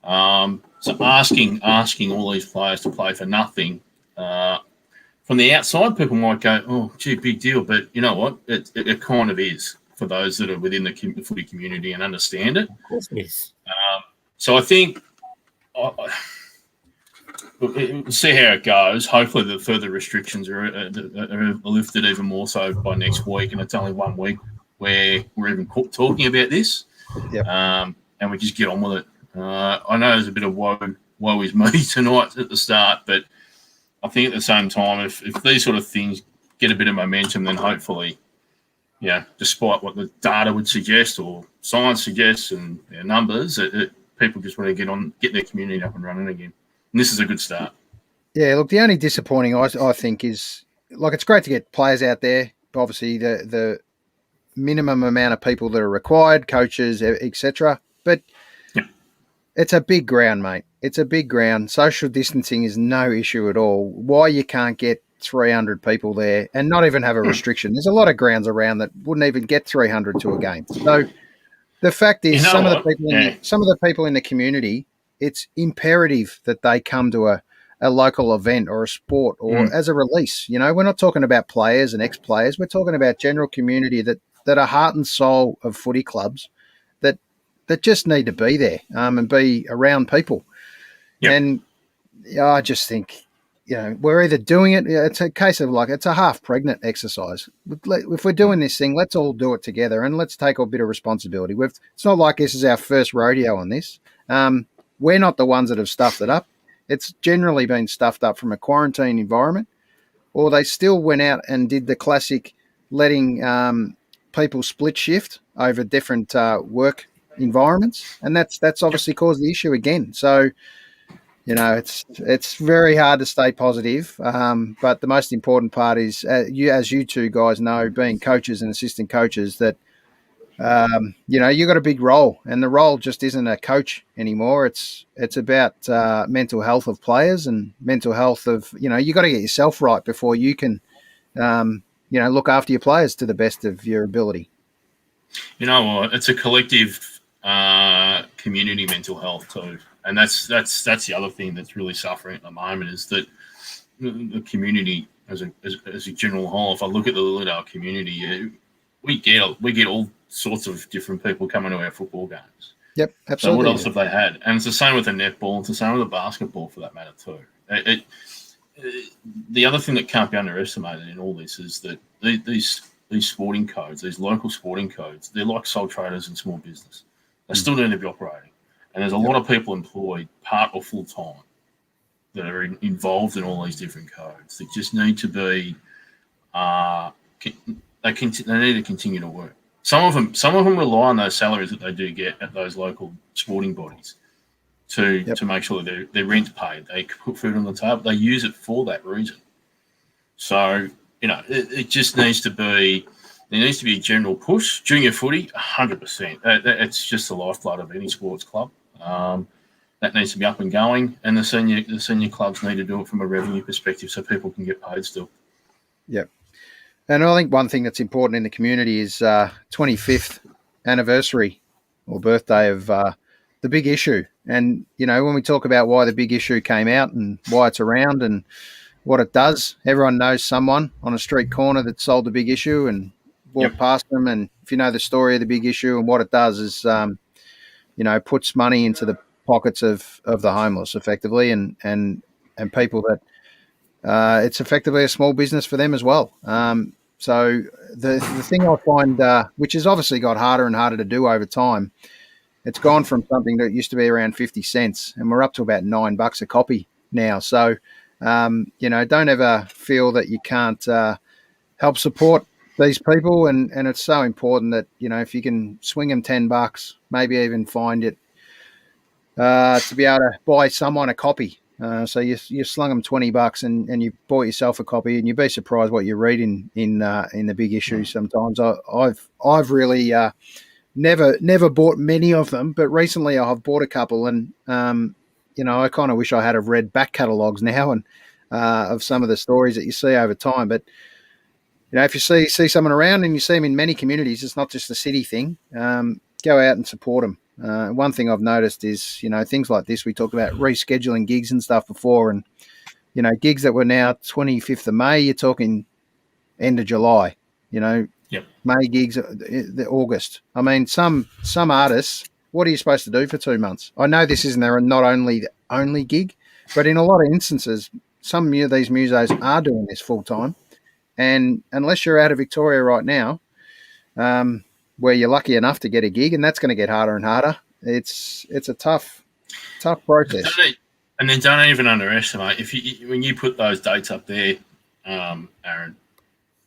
So asking all these players to play for nothing, from the outside, people might go, "Oh, gee, big deal," but you know what? It kind of is for those that are within the footy community and understand it. Of course it is. So I think we'll see how it goes. Hopefully, the further restrictions are lifted even more so by next week, and it's only 1 week where we're even talking about this. Yep. And we just get on with it. I know there's a bit of woe is me tonight at the start, but I think at the same time, if these sort of things get a bit of momentum, then hopefully, despite what the data would suggest or science suggests and numbers, people just want to get their community up and running again. And this is a good start. Yeah, look, the only disappointing I think is, like, it's great to get players out there. Obviously, the minimum amount of people that are required, coaches, etc. But it's a big ground, mate. It's a big ground. Social distancing is no issue at all. Why you can't get 300 people there and not even have a restriction? There's a lot of grounds around that wouldn't even get 300 to a game. So the fact is, some of the people in the community, it's imperative that they come to a local event or a sport or as a release. We're not talking about players and ex-players. We're talking about general community that are heart and soul of footy clubs that just need to be there and be around people. Yep. And I just think, we're either doing it. It's a case of it's a half pregnant exercise. If we're doing this thing, let's all do it together and let's take a bit of responsibility. It's not like this is our first rodeo on this. We're not the ones that have stuffed it up. It's generally been stuffed up from a quarantine environment, or they still went out and did the classic letting people split shift over different work environments, and that's obviously caused the issue again. So, it's very hard to stay positive. But the most important part is, as you two guys know, being coaches and assistant coaches, that you got a big role, and the role just isn't a coach anymore. It's about mental health of players and mental health of you got to get yourself right before you can look after your players to the best of your ability. It's a collective community mental health too, and that's the other thing that's really suffering at the moment, is that the community as a general whole. If I look at the Lillardale community, we get all sorts of different people coming to our football games. Yep, absolutely. So what else have they had? And it's the same with the netball. It's the same with the basketball, for that matter too. the other thing that can't be underestimated in all this is that these sporting codes, these local sporting codes, they're like sole traders in small business. They still need to be operating. And there's a lot of people employed part or full time that are involved in all these different codes that just need to be, they need to continue to work. Some of them rely on those salaries that they do get at those local sporting bodies to make sure that their rent's paid. They put food on the table. They use it for that reason. So, it just needs to be, there needs to be a general push. Junior footy, 100%. It's just the lifeblood of any sports club. That needs to be up and going, and the senior clubs need to do it from a revenue perspective so people can get paid still. Yep. And I think one thing that's important in the community is 25th anniversary or birthday of the Big Issue. And, when we talk about why the Big Issue came out and why it's around and what it does, everyone knows someone on a street corner that sold the Big Issue and walked past them. And if you know the story of the Big Issue and what it does is, puts money into the pockets of the homeless effectively and people that it's effectively a small business for them as well. So the thing I find, which has obviously got harder and harder to do over time, it's gone from something that used to be around 50 cents and we're up to about $9 a copy now. So, don't ever feel that you can't help support these people. And it's so important that, if you can swing them $10, maybe even find it to be able to buy someone a copy. So you slung them $20 and you bought yourself a copy, and you'd be surprised what you read in the Big Issue. Sometimes I've really never bought many of them, but recently I've bought a couple, and I kind of wish I had have read back catalogues now and of some of the stories that you see over time. But if you see someone around and you see them in many communities, it's not just a city thing. Go out and support them. One thing I've noticed is, things like this, we talked about rescheduling gigs and stuff before, and, gigs that were now 25th of May, you're talking end of July, May gigs, August. I mean, some artists, what are you supposed to do for 2 months? I know this isn't their not only gig, but in a lot of instances, some of these musos are doing this full time. And unless you're out of Victoria right now, where you're lucky enough to get a gig, and that's going to get harder and harder. It's a tough process. And then don't even underestimate when you put those dates up there, Aaron.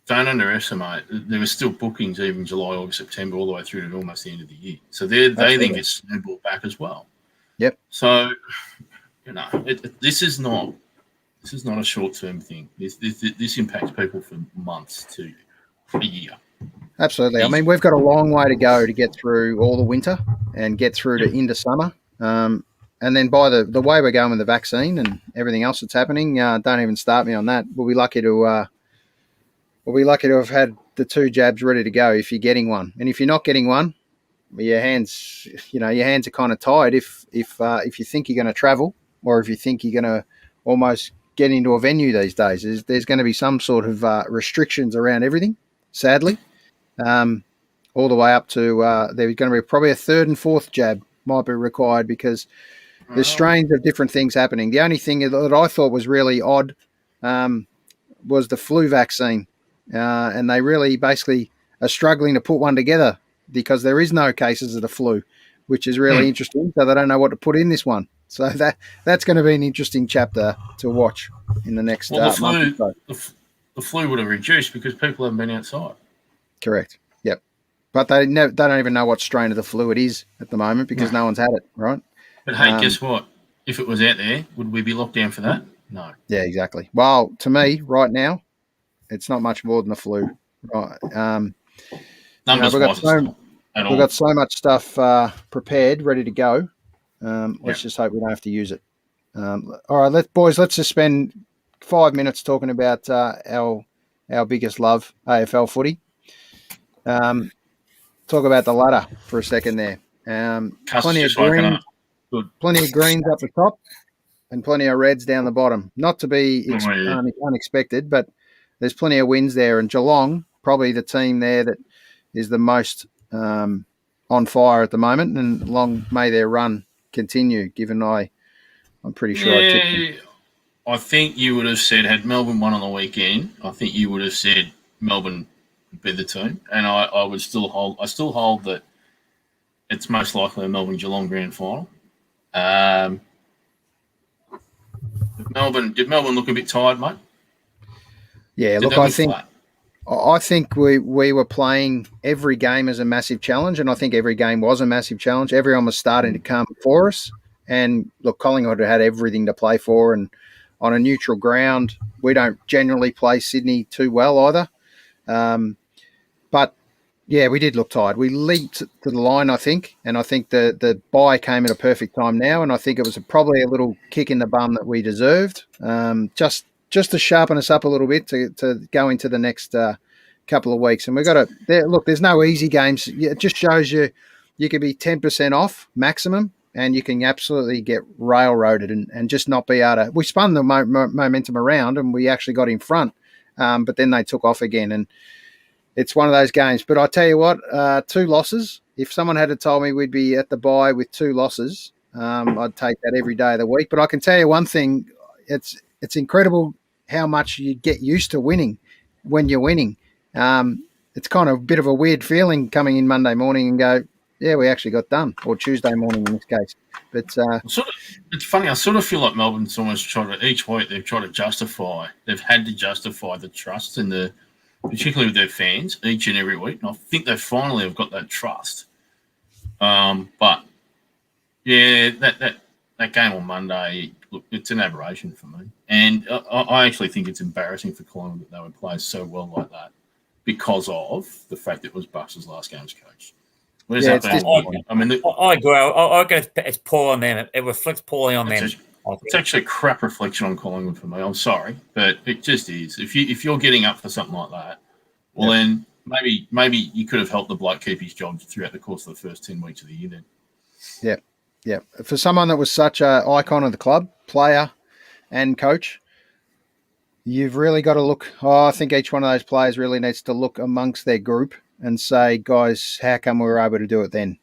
Don't underestimate. There were still bookings even July, August, September, all the way through to almost the end of the year. So they then get snowballed back as well. Yep. So this is not a short term thing. This impacts people for months to a year. Absolutely. I mean, we've got a long way to go to get through all the winter and get through to into summer. And then by the way we're going with the vaccine and everything else that's happening, don't even start me on that. We'll be lucky to have had the 2 jabs ready to go if you're getting one. And if you're not getting one, your hands are kind of tied if you think you're going to travel, or if you think you're going to almost get into a venue these days. There's going to be some sort of restrictions around everything, sadly. All the way up to there's going to be probably a 3rd and 4th jab might be required because there's strains of different things happening. The only thing that I thought was really odd was the flu vaccine, and they really basically are struggling to put one together because there is no cases of the flu, which is really interesting. So they don't know what to put in this one. So that's going to be an interesting chapter to watch in the next month or so. The flu would have reduced because people haven't been outside. Correct. Yep. But they don't even know what strain of the flu it is at the moment because no one's had it, right? But hey, guess what? If it was out there, would we be locked down for that? No. Yeah, exactly. Well, to me, right now, it's not much more than the flu. Right. Numbers we've got so much stuff prepared, ready to go. Let's just hope we don't have to use it. All right, let's just spend 5 minutes talking about our biggest love, AFL footy. Talk about the ladder for a second there. Plenty of greens up the top and plenty of reds down the bottom. Not to be unexpected, but there's plenty of wins there. And Geelong, probably the team there that is the most on fire at the moment, and long may their run continue, given I'm pretty sure I think you would have said, had Melbourne won on the weekend, I think you would have said Melbourne would be the team. And I would still hold that it's most likely a Melbourne-Geelong grand final. Did Melbourne look a bit tired, mate? Yeah, look, I think we were playing every game as a massive challenge, and I think every game was a massive challenge. Everyone was starting to come for us. And look, Collingwood had everything to play for, and on a neutral ground, we don't generally play Sydney too well either. But yeah, we did look tired. We leaped to the line, I think, and I think the bye came at a perfect time now, and I think it was probably a little kick in the bum that we deserved, just to sharpen us up a little bit to go into the next couple of weeks. And we've got to look. There's no easy games. It just shows you could be 10% off maximum, and you can absolutely get railroaded and just not be able to. We spun the momentum around, and we actually got in front, but then they took off again, and it's one of those games. But I tell you what, 2 losses. If someone had told me we'd be at the bye with 2 losses, I'd take that every day of the week. But I can tell you one thing: it's incredible how much you get used to winning when you're winning. It's kind of a bit of a weird feeling coming in Monday morning and go, yeah, we actually got done, or Tuesday morning in this case. But it's funny. I sort of feel like Melbourne's almost each week they've tried to justify. They've had to justify the trust in particularly with their fans each and every week. And I think they finally have got that trust. But yeah, that game on Monday, look, it's an aberration for me. And I actually think it's embarrassing for Collingwood that they would play so well like that because of the fact that it was Bucks' last game as coach. Where's that been? I agree. I guess it's poor on them. It reflects poorly on them. It's actually a crap reflection on Collingwood for me. I'm sorry, but it just is. If you're getting up for something like that, well then maybe you could have helped the bloke keep his job throughout the course of the first 10 weeks of the year. Then, yeah. For someone that was such an icon of the club, player and coach, you've really got to look. I think each one of those players really needs to look amongst their group and say, guys, how come we were able to do it then?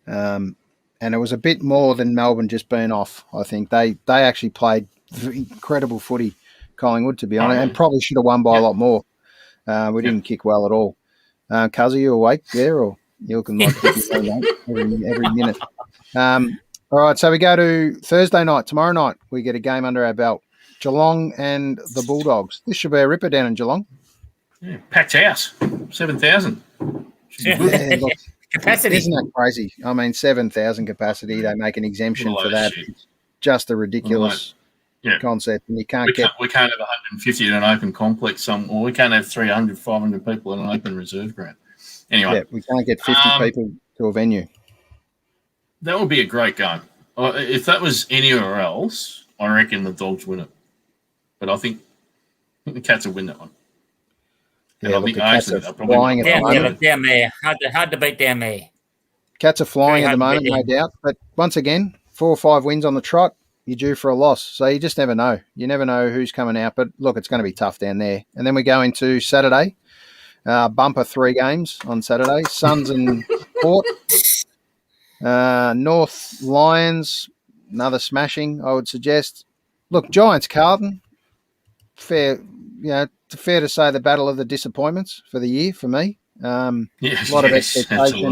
And it was a bit more than Melbourne just being off. I think they actually played incredible footy, Collingwood, to be honest, and probably should have won by a lot more. We didn't kick well at all. Cuz, are you awake there, or you looking like every minute? All right, so we go to Thursday night. Tomorrow night, we get a game under our belt. Geelong and the Bulldogs. This should be a ripper down in Geelong. Yeah, packed house, 7,000. Yeah, look, capacity. Isn't that crazy? I mean, 7,000 capacity. They make an exemption for that. It's just a ridiculous concept, and we can't have 150 at an open complex, or we can't have 300, 500 people at an open reserve ground. Anyway, we can't get 50 people to a venue. That would be a great game. If that was anywhere else, I reckon the Dogs win it. But I think the Cats will win that one. Yeah, look, the Cats are flying at the moment. Down there. Hard to beat down there. Cats are flying at the moment, no doubt. But once again, 4 or 5 wins on the trot, you're due for a loss. So you just never know. You never know who's coming out. But look, it's going to be tough down there. And then we go into Saturday. Bumper 3 games on Saturday. Suns and Port. North Lions, another smashing, I would suggest. Look, Giants Carlton, fair to say the battle of the disappointments for the year for me. A lot of expectation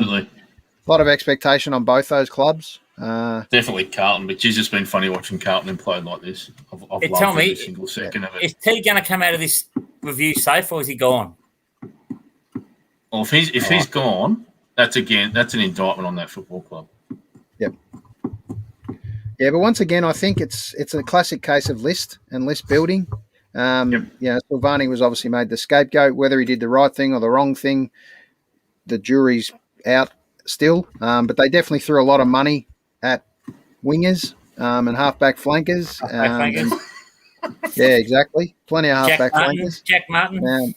on both those clubs. Definitely Carlton, but it's just been funny watching Carlton implode like this. I've loved every single second of it. Is T going to come out of this review safe, or is he gone? Well, if he's gone, that's an indictment on that football club. Yep. Yeah, but once again, I think it's a classic case of list building. Silvani was obviously made the scapegoat. Whether he did the right thing or the wrong thing, the jury's out still. But they definitely threw a lot of money at wingers and halfback flankers. Yeah, exactly. Plenty of halfback flankers. Jack Martin.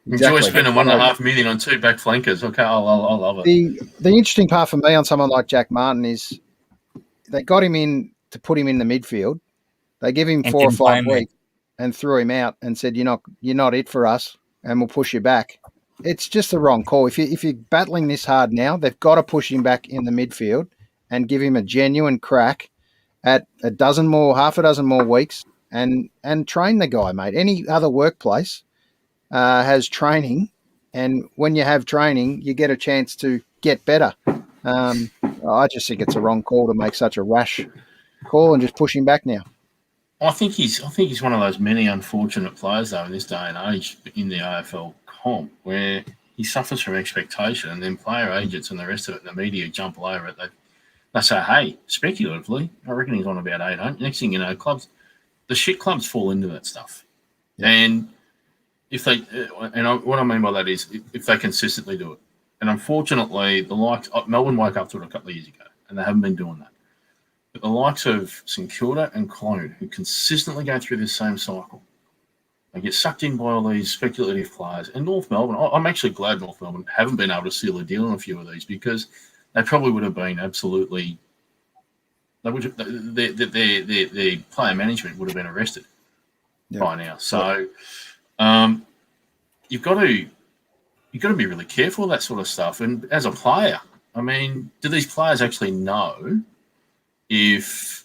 Exactly. Enjoy spending $1.5 million on 2 back flankers. Okay, I love it. The interesting part for me on someone like Jack Martin is they got him in to put him in the midfield. They give him 4 or 5 weeks and threw him out and said, "You're not it for us, and we'll push you back." It's just the wrong call. If you're battling this hard now, they've got to push him back in the midfield and give him a genuine crack at half a dozen more weeks and train the guy, mate. Any other workplace has training, and when you have training, you get a chance to get better. I just think it's a wrong call to make such a rash call and just push him back now. I think he's one of those many unfortunate players, though, in this day and age in the AFL comp, where he suffers from expectation, and then player agents and the rest of it, and the media jump all over it. They say, hey, speculatively, I reckon he's on about 800. Next thing you know, the shit clubs fall into that stuff. Yeah. And if they, what I mean by that is if they consistently do it. And unfortunately, the likes, Melbourne woke up to it a couple of years ago, and they haven't been doing that. But the likes of St Kilda and Collingwood, who consistently go through this same cycle, they get sucked in by all these speculative players. And North Melbourne, I'm actually glad North Melbourne haven't been able to seal a deal on a few of these, because they probably would have been absolutely. They would their player management would have been arrested by now. So you've got to be really careful of that sort of stuff. And as a player, I mean, do these players actually know if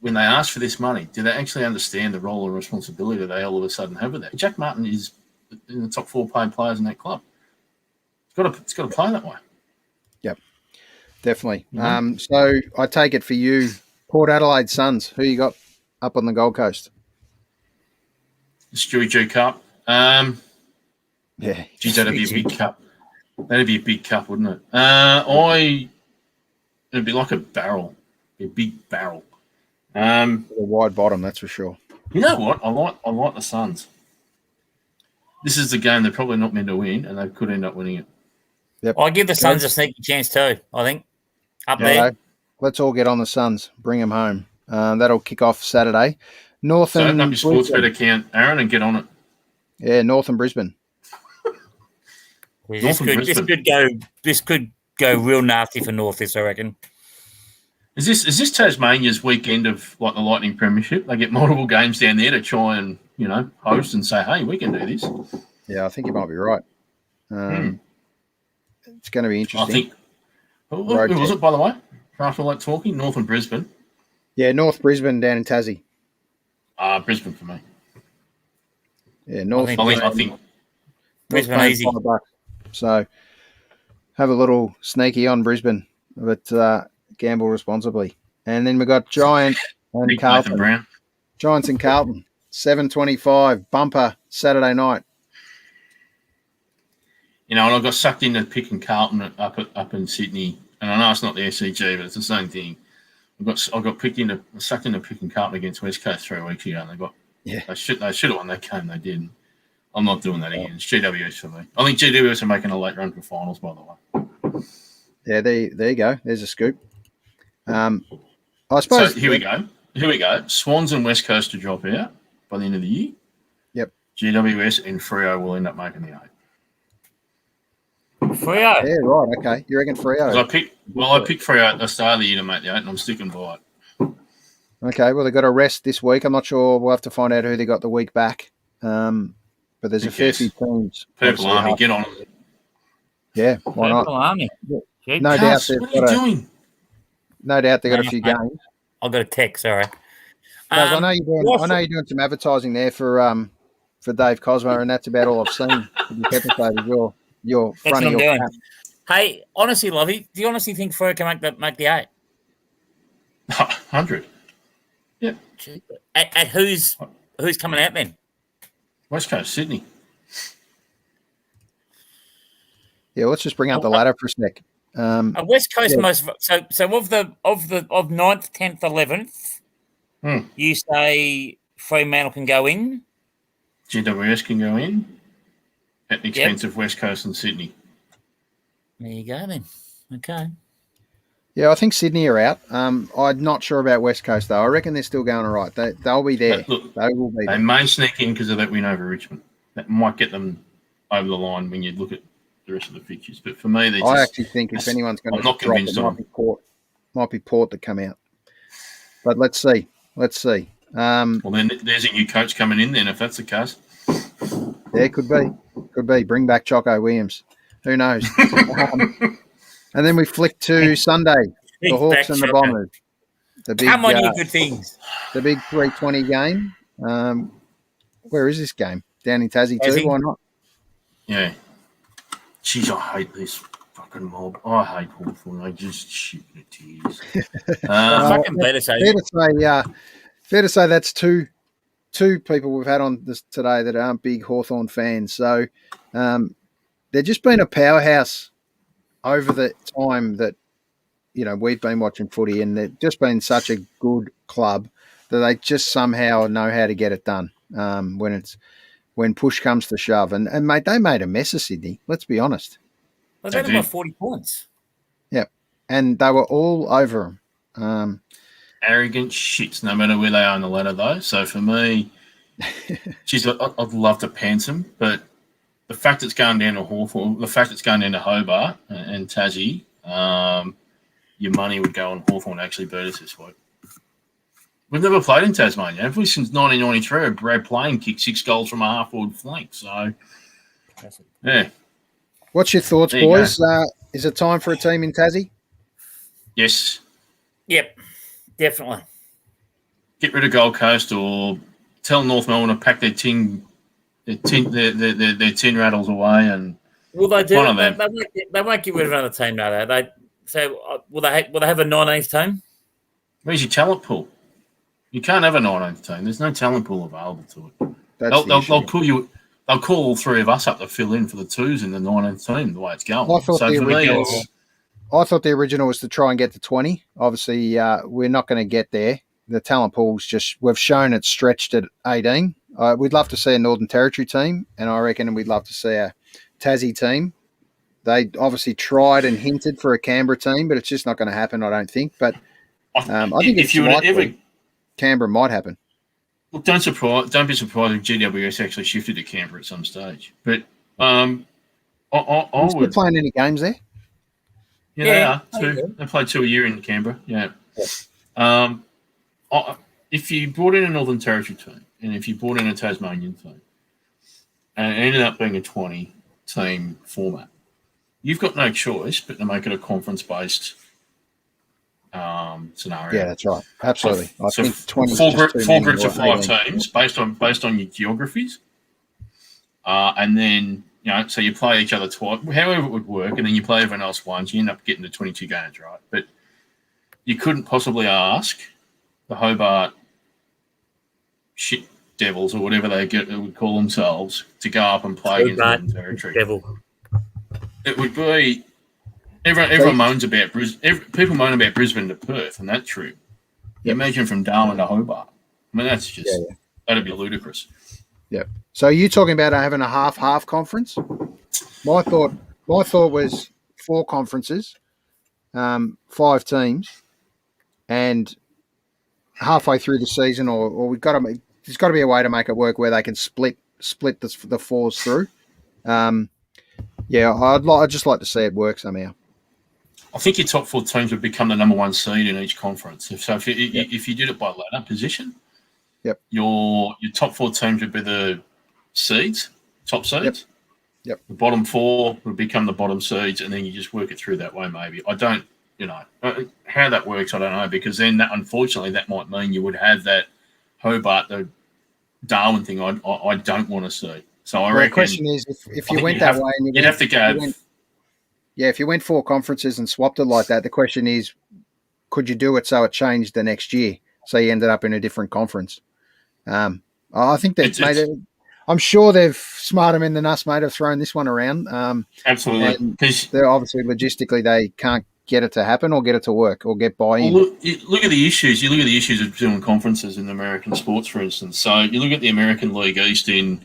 when they ask for this money, do they actually understand the role and responsibility that they all of a sudden have with that? Jack Martin is in the top 4 paid players in that club. It's got to play that way. Yep, definitely. Mm-hmm. So I take it for you, Port Adelaide Suns. Who you got up on the Gold Coast? Stewie G Cup. Geez, that'd be a big cup. That'd be a big cup, wouldn't it? It'd be like a barrel, a big barrel. A wide bottom, that's for sure. You know what? I like the Suns. This is the game they're probably not meant to win, and they could end up winning it. Yep. I give the Suns a sneaky chance too, I think. Up there. Let's all get on the Suns. Bring them home. That'll kick off Saturday. North and open up your sports bet account, Aaron, and get on it. Yeah, North and Brisbane. This could go real nasty for North, I reckon. Is this Tasmania's weekend of like the Lightning Premiership? They get multiple games down there to try and host and say, hey, we can do this. Yeah, I think you might be right. It's going to be interesting. I think. Who was it, by the way? After like talking, North and Brisbane. Yeah, North Brisbane down in Tassie. Brisbane for me. Yeah, North. I think Brisbane easy. $5. So have a little sneaky on Brisbane, but gamble responsibly. And then we've got Giants and Carlton. Brown. Giants and Carlton, 7:25 bumper Saturday night. And I got sucked into picking Carlton up in Sydney, and I know it's not the SCG, but it's the same thing. I got sucked into picking Carlton against West Coast 3 weeks ago, and they should have won that game. They didn't. I'm not doing that again. It's GWS for me. I think GWS are making a late run for finals, by the way. Yeah, there you go. There's a scoop. I suppose. So here we go. Swans and West Coast to drop out by the end of the year. Yep. GWS and Freo will end up making the 8. Freo. Yeah, right. Okay, you reckon Freo? I picked Freo at the start of the year to make the 8, and I'm sticking by it. Okay, well, they got a rest this week. I'm not sure. We'll have to find out who they got the week back. But there's a fair few teams. Purple Army, get on it. Yeah, why not? Purple Army. No doubt. What are you doing? No doubt they got a few games. I've got a text. Sorry. I know you're doing some advertising there for Dave Cosmo, and that's about all I've seen of this episode. You're front of your cap. Hey, honestly, Lovey, do you honestly think Freo can make the 8? 100. Yeah. At who's coming out then? West Coast, Sydney. Yeah, let's just bring up the ladder for a sec. West Coast most so of 9th, 10th, 11th, you say Fremantle can go in. GWS can go in at the expense of West Coast and Sydney. There you go then. Okay. Yeah, I think Sydney are out. I'm not sure about West Coast though. I reckon they're still going all right. They'll be there. Look, they will be. They may sneak in because of that win over Richmond. That might get them over the line when you look at the rest of the fixtures. But for me, I actually think if anyone's going to drop, it might be Port that come out. But let's see. Well, then there's a new coach coming in then if that's the case. Yeah, could be. Bring back Choco Williams. Who knows? And then we flick to Sunday, the Hawks and the Bombers. The big, Come on, you good things. the big 320 game. Where is this game? Down in Tassie too. Tassie? Why not? Yeah. Jeez, I hate this fucking mob. I hate Hawthorn. They just shit me to tears. Fucking better say. Fair to say that's two people we've had on this today that aren't big Hawthorn fans. So they've just been a powerhouse over the time that we've been watching footy, and they've just been such a good club that they just somehow know how to get it done when push comes to shove. And mate, they made a mess of Sydney. Let's be honest. They've had about 40 points. Yep, and they were all over them. Arrogant shits, no matter where they are on the ladder, though. So for me, geez, I'd love to pants them, but the fact it's going down to Hawthorn, the fact it's going down to Hobart and Tassie, your money would go on Hawthorn to actually beat us this week. We've never played in Tasmania, have we? Since 1993, Brad Plain kicked 6 goals from a half-forward flank. So, yeah. What's your thoughts, There you boys? Is it time for a team in Tassie? Yes. Yep, definitely. Get rid of Gold Coast or tell North Melbourne to pack their tin rattles away and Will they do? one of them. They won't get rid of another team, no. Will they have a 19th team? Where's your talent pool? You can't have a 19th team. There's no talent pool available to it. They'll call you. They'll call all three of us up to fill in for the twos in the 19th team. The way it's going. I thought the original was to try and get to 20. Obviously, we're not going to get there. The talent pool's we've shown it's stretched at 18. We'd love to see a Northern Territory team, and I reckon we'd love to see a Tassie team. They obviously tried and hinted for a Canberra team, but it's just not going to happen, I don't think. But I think if you were Canberra might happen. Look, don't be surprised if GWS actually shifted to Canberra at some stage. But I would playing any games there. Yeah, they are. 2. They played 2 a year in Canberra. Yeah. If you brought in a Northern Territory team and if you brought in a Tasmanian team and it ended up being a 20-team format, you've got no choice but to make it a conference-based scenario. Yeah, that's right. Absolutely. I think 20 four groups of 5 teams based on your geographies, and then so you play each other twice, however it would work, and then you play everyone else once. You end up getting to 22 games, right? But you couldn't possibly ask the Hobart shit devils or whatever they would call themselves to go up and play against Northern Territory. Devil. It would be. Everyone moans about Brisbane. People moan about Brisbane to Perth, and that's true. You imagine from Darwin to Hobart. I mean, that's just that'd be ludicrous. Yep. So are you talking about having a half conference? My thought was 4 conferences, 5 teams, and halfway through the season, or there's got to be a way to make it work where they can split the 4s through. I'd just like to see it work somehow. I think your top 4 teams would become the number 1 seed in each conference. If you did it by ladder position, your top 4 teams would be the top seeds. Yep. The bottom 4 would become the bottom seeds, and then you just work it through that way. Maybe I don't, how that works. I don't know, because then unfortunately that might mean you would have that Hobart, the Darwin thing. I don't want to see. So I reckon. The question is, if you went that way, and you'd have to go. If you went 4 conferences and swapped it like that, the question is, could you do it so it changed the next year? So you ended up in a different conference. I think they've made it. I'm sure they've smarter men than us, mate, have thrown this one around. Absolutely. Because they're obviously logistically they can't get it to happen or get it to work or get buy-in. Well, look at the issues. You look at the issues of doing conferences in American sports, for instance. So you look at the American League East in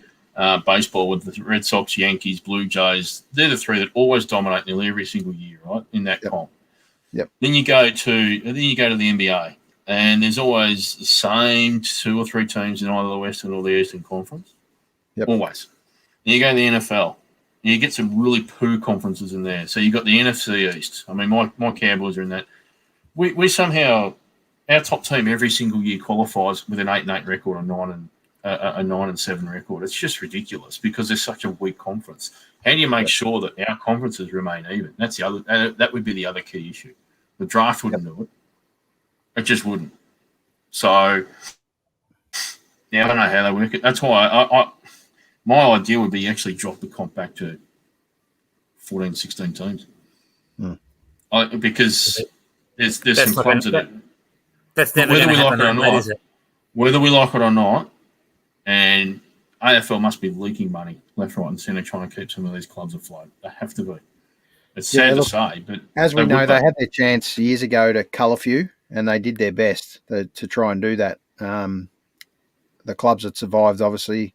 baseball with the Red Sox, Yankees, Blue Jays. They're the 3 that always dominate nearly every single year, right, in that comp. Yep. Then you go to the NBA, and there's always the same 2 or 3 teams in either the Western or the Eastern Conference. Yep. Always. Then you go to the NFL. And you get some really poo conferences in there. So you got the NFC East. I mean, my Cowboys are in that. We somehow, our top team every single year qualifies with an 8-8 record, a 9-7 record. It's just ridiculous because they're such a weak conference. How do you make sure that our conferences remain even? That's the other. That would be the other key issue. The draft wouldn't do it. It just wouldn't. So, yeah, I don't know how they work it. That's why my idea would be actually drop the comp back to 14, 16 teams. Because there's some clubs that that's never going to happen, mate, is it? Whether we like it or not, and AFL must be leaking money left, right, and centre trying to keep some of these clubs afloat. They have to be. It's sad to say, but as we know, they had their chance years ago to cull a few, and they did their best to try and do that. The clubs that survived, obviously,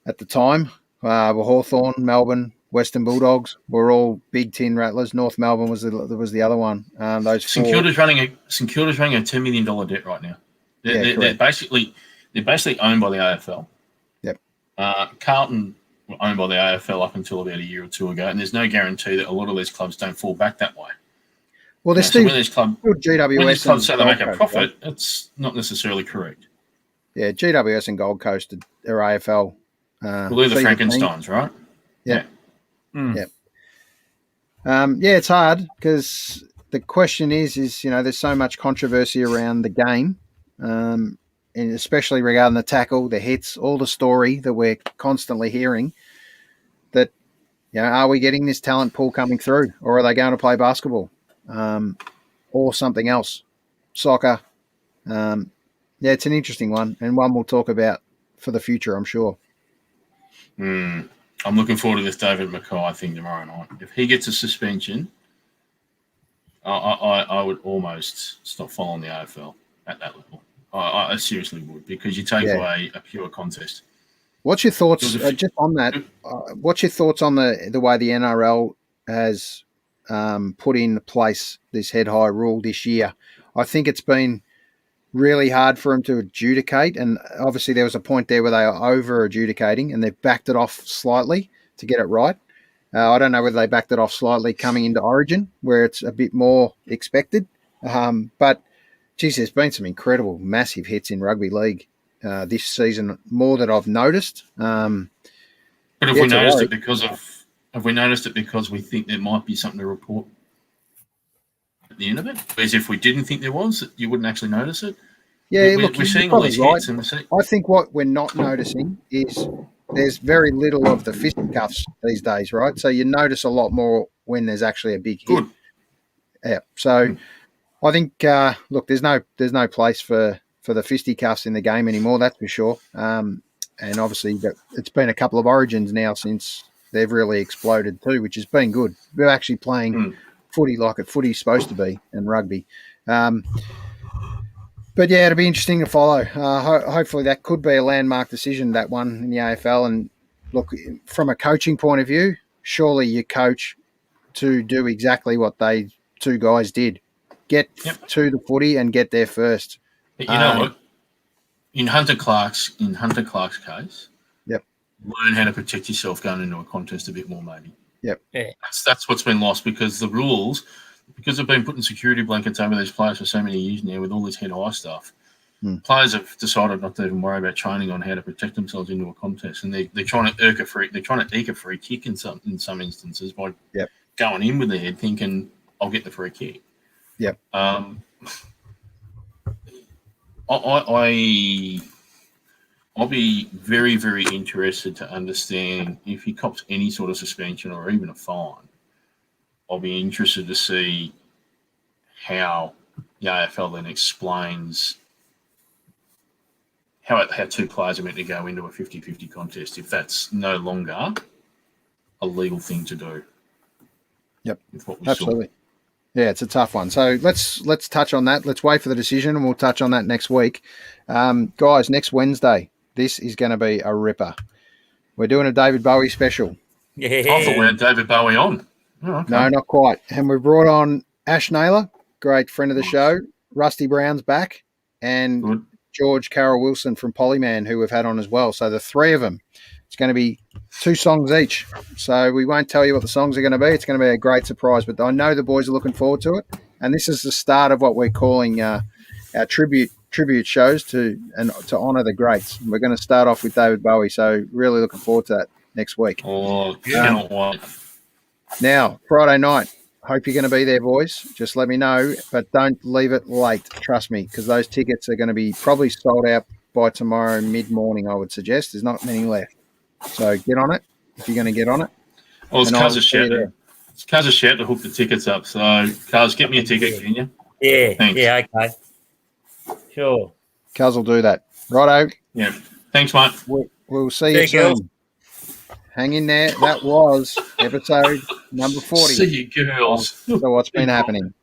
at the time were Hawthorn, Melbourne, Western Bulldogs. Were all big tin rattlers. North Melbourne was the other one. Those St Kilda's running a $10 million debt right now. They're basically owned by the AFL. Yep. Carlton were owned by the AFL up until about a year or two ago, and there's no guarantee that a lot of these clubs don't fall back that way. Well, there's still when these clubs say they make a profit, right? That's not necessarily correct. Yeah, GWS and Gold Coast are AFL. Well, they're the Frankensteins, right? Yeah. Yeah. Yeah, it's hard because the question is there's so much controversy around the game, and especially regarding the tackle, the hits, all the story that we're constantly hearing. That are we getting this talent pool coming through, or are they going to play basketball, or something else, soccer? Yeah, it's an interesting one, and one we'll talk about for the future, I'm sure. I'm looking forward to this David Mackay thing tomorrow night. If he gets a suspension, I would almost stop following the AFL at that level. I seriously would, because you take away a pure contest. What's your thoughts just on that? What's your thoughts on the way the NRL has put in place this head high rule this year? I think it's been really hard for them to adjudicate, and obviously there was a point there where they are over adjudicating, and they've backed it off slightly to get it right. I don't know whether they backed it off slightly coming into Origin, where it's a bit more expected. But geez, there's been some incredible, massive hits in rugby league this season, more than I've noticed. But have we noticed it because we think there might be something to report at the end of it? Whereas if we didn't think there was, you wouldn't actually notice it. Yeah, we're seeing all these hits, and I think what we're not noticing is there's very little of the fisticuffs these days, right? So you notice a lot more when there's actually a big hit. Good. Yeah. So I think look, there's no place for the fisticuffs in the game anymore. That's for sure. And obviously it's been a couple of Origins now since they've really exploded too, which has been good. We're actually playing footy like footy's supposed to be, and rugby. But yeah, it'll be interesting to follow. Hopefully that could be a landmark decision, that one in the AFL. And look, from a coaching point of view, surely you coach to do exactly what they two guys did. Get to the footy and get there first. But you know what? In Hunter Clark's case, learn how to protect yourself going into a contest a bit more, maybe. Yep. Yeah. That's what's been lost, because the rules, because they've been putting security blankets over these players for so many years now with all this head high stuff. Players have decided not to even worry about training on how to protect themselves into a contest, and they're trying to eke a free kick in some instances by going in with their head thinking, I'll get the free kick. Yep. I'll be very, very interested to understand if he cops any sort of suspension or even a fine. I'll be interested to see how the AFL then explains how two players are meant to go into a 50-50 contest if that's no longer a legal thing to do. Yep, with what we absolutely. Saw. Yeah, it's a tough one. So let's touch on that. Let's wait for the decision, and we'll touch on that next week. Guys, next Wednesday, this is going to be a ripper. We're doing a David Bowie special. Yeah. I thought we had David Bowie on. Oh, okay. No, not quite. And we've brought on Ash Naylor, great friend of the show. Rusty Brown's back, and George Carroll Wilson from Polyman, who we've had on as well. So the three of them, it's going to be 2 songs each. So we won't tell you what the songs are going to be. It's going to be a great surprise, but I know the boys are looking forward to it. And this is the start of what we're calling our tribute shows to honour the greats. We're going to start off with David Bowie. So really looking forward to that next week. Oh, cannot wait. Now, Friday night, Hope you're going to be there, boys. Just let me know, but don't leave it late. Trust me, because those tickets are going to be probably sold out by tomorrow mid-morning, I would suggest. There's not many left. So get on it if you're going to get on it. Well, it's And I'll Cuz a see you shout. there. It's Cuz a shout to hook the tickets up. So, Cuz, get me a ticket, can you? Yeah, Thanks. yeah, okay. Sure. Cuz will do that. Righto. Yeah. Thanks, mate. We'll see See you you, girls. soon. Hang in there. That was episode number 40. See you, girls. So what's been happening?